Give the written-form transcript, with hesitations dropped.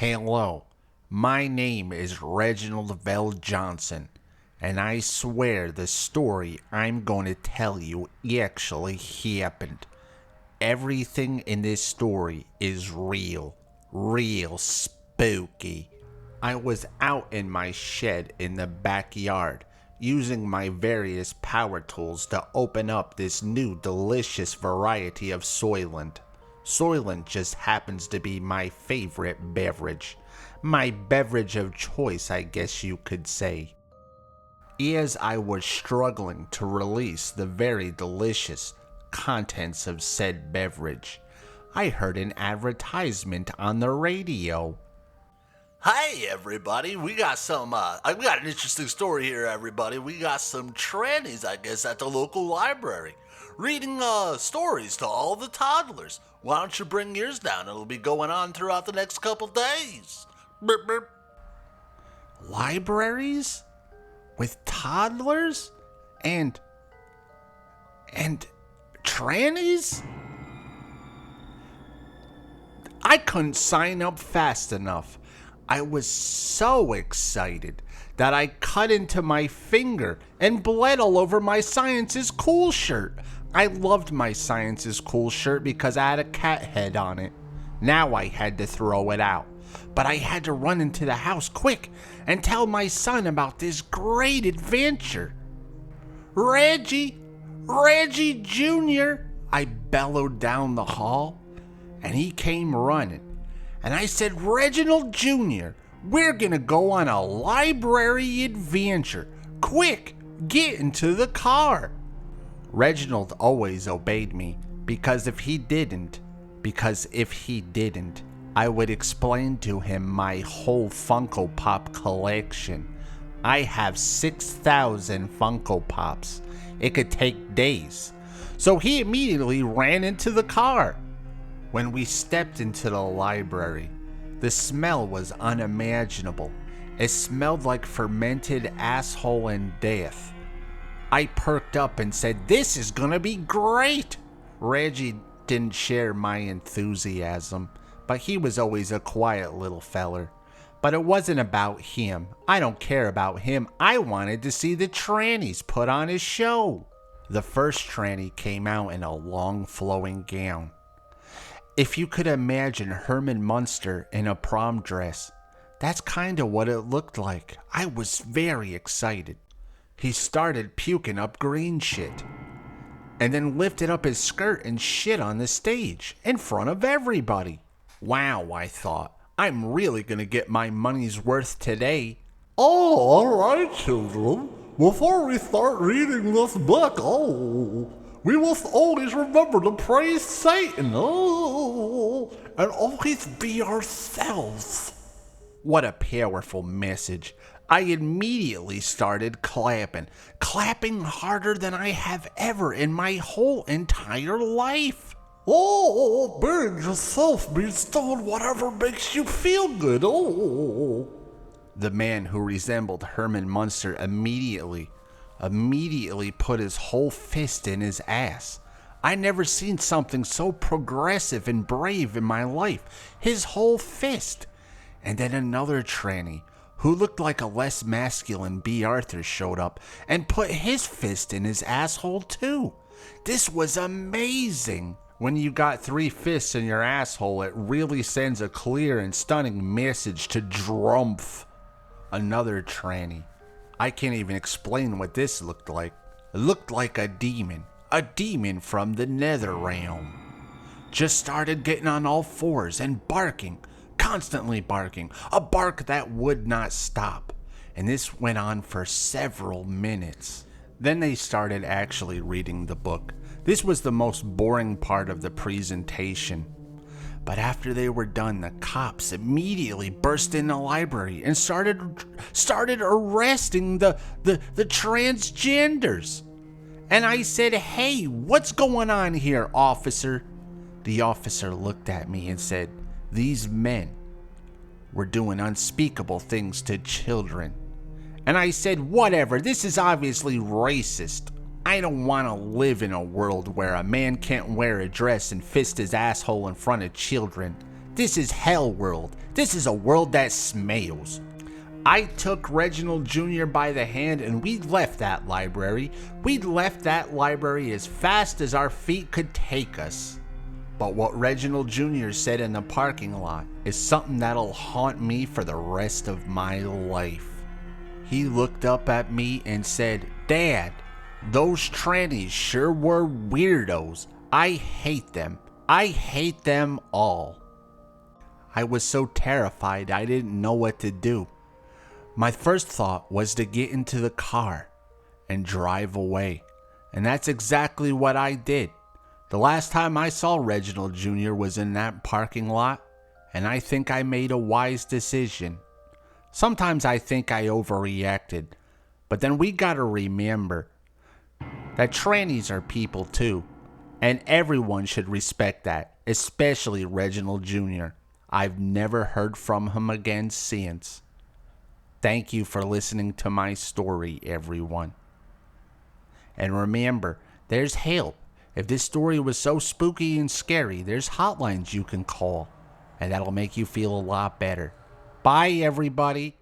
Hello, my name is Reginald Vell Johnson, and I swear the story I'm going to tell you actually happened. Everything in this story is real spooky. I was out in my shed in the backyard, using my various power tools to open up this new delicious variety of Soylent. Soylent just happens to be my favorite beverage. My beverage of choice, I guess you could say. As I was struggling to release the very delicious contents of said beverage, I heard an advertisement on the radio. Hey everybody, we got an interesting story here everybody. We got some trannies, I guess, at the local library, reading stories to all the toddlers. Why don't you bring yours down? It'll be going on throughout the next couple days. Burp, burp. Libraries? With toddlers? And trannies? I couldn't sign up fast enough. I was so excited that I cut into my finger and bled all over my Science is Cool shirt. I loved my Science is Cool shirt because I had a cat head on it. Now I had to throw it out, but I had to run into the house quick and tell my son about this great adventure. Reggie Jr., I bellowed down the hall, and he came running. And I said, Reginald Jr., we're gonna go on a library adventure. Quick, get into the car. Reginald always obeyed me because if he didn't, I would explain to him my whole Funko Pop collection. I have 6,000 Funko Pops. It could take days. So he immediately ran into the car. When we stepped into the library, the smell was unimaginable. It smelled like fermented asshole and death. I perked up and said, "This is gonna be great." Reggie didn't share my enthusiasm, but he was always a quiet little feller. But it wasn't about him. I don't care about him. I wanted to see the trannies put on his show. The first tranny came out in a long flowing gown. If you could imagine Herman Munster in a prom dress, that's kinda what it looked like. I was very excited. He started puking up green shit, and then lifted up his skirt and shit on the stage in front of everybody. Wow, I thought, I'm really gonna get my money's worth today. Oh, all right, children. Before we start reading this book, we must always remember to praise Satan, and always be ourselves. What a powerful message. I immediately started clapping harder than I have ever in my whole entire life. Oh, being yourself means doing whatever makes you feel good. The man who resembled Herman Munster immediately put his whole fist in his ass. I never seen something so progressive and brave in my life. His whole fist. And then another tranny who looked like a less masculine B. Arthur showed up and put his fist in his asshole too. This was amazing. When you got 3 fists in your asshole, it really sends a clear and stunning message to Drumpf. Another tranny. I can't even explain what this looked like. It looked like a demon from the nether realm. Just started getting on all fours and barking, constantly barking, a bark that would not stop. And this went on for several minutes. Then they started actually reading the book. This was the most boring part of the presentation. But after they were done, the cops immediately burst in the library and started arresting the transgenders. And I said, "Hey, what's going on here, officer?" The officer looked at me and said, "These men were doing unspeakable things to children." And I said, "Whatever, this is obviously racist. I don't want to live in a world where a man can't wear a dress and fist his asshole in front of children. This is hell world. This is a world that smells. I took Reginald Jr. by the hand and we left that library. We left that library as fast as our feet could take us. But what Reginald Jr. said in the parking lot is something that'll haunt me for the rest of my life. He looked up at me and said, "Dad, those trannies sure were weirdos. I hate them. I hate them all." I was so terrified I didn't know what to do. My first thought was to get into the car and drive away. And that's exactly what I did. The last time I saw Reginald Jr. was in that parking lot, and I think I made a wise decision. Sometimes I think I overreacted, but then we gotta remember that trannies are people too, and everyone should respect that, especially Reginald Jr. I've never heard from him again since. Thank you for listening to my story, everyone. And remember, there's help. If this story was so spooky and scary, there's hotlines you can call, and that'll make you feel a lot better. Bye, everybody.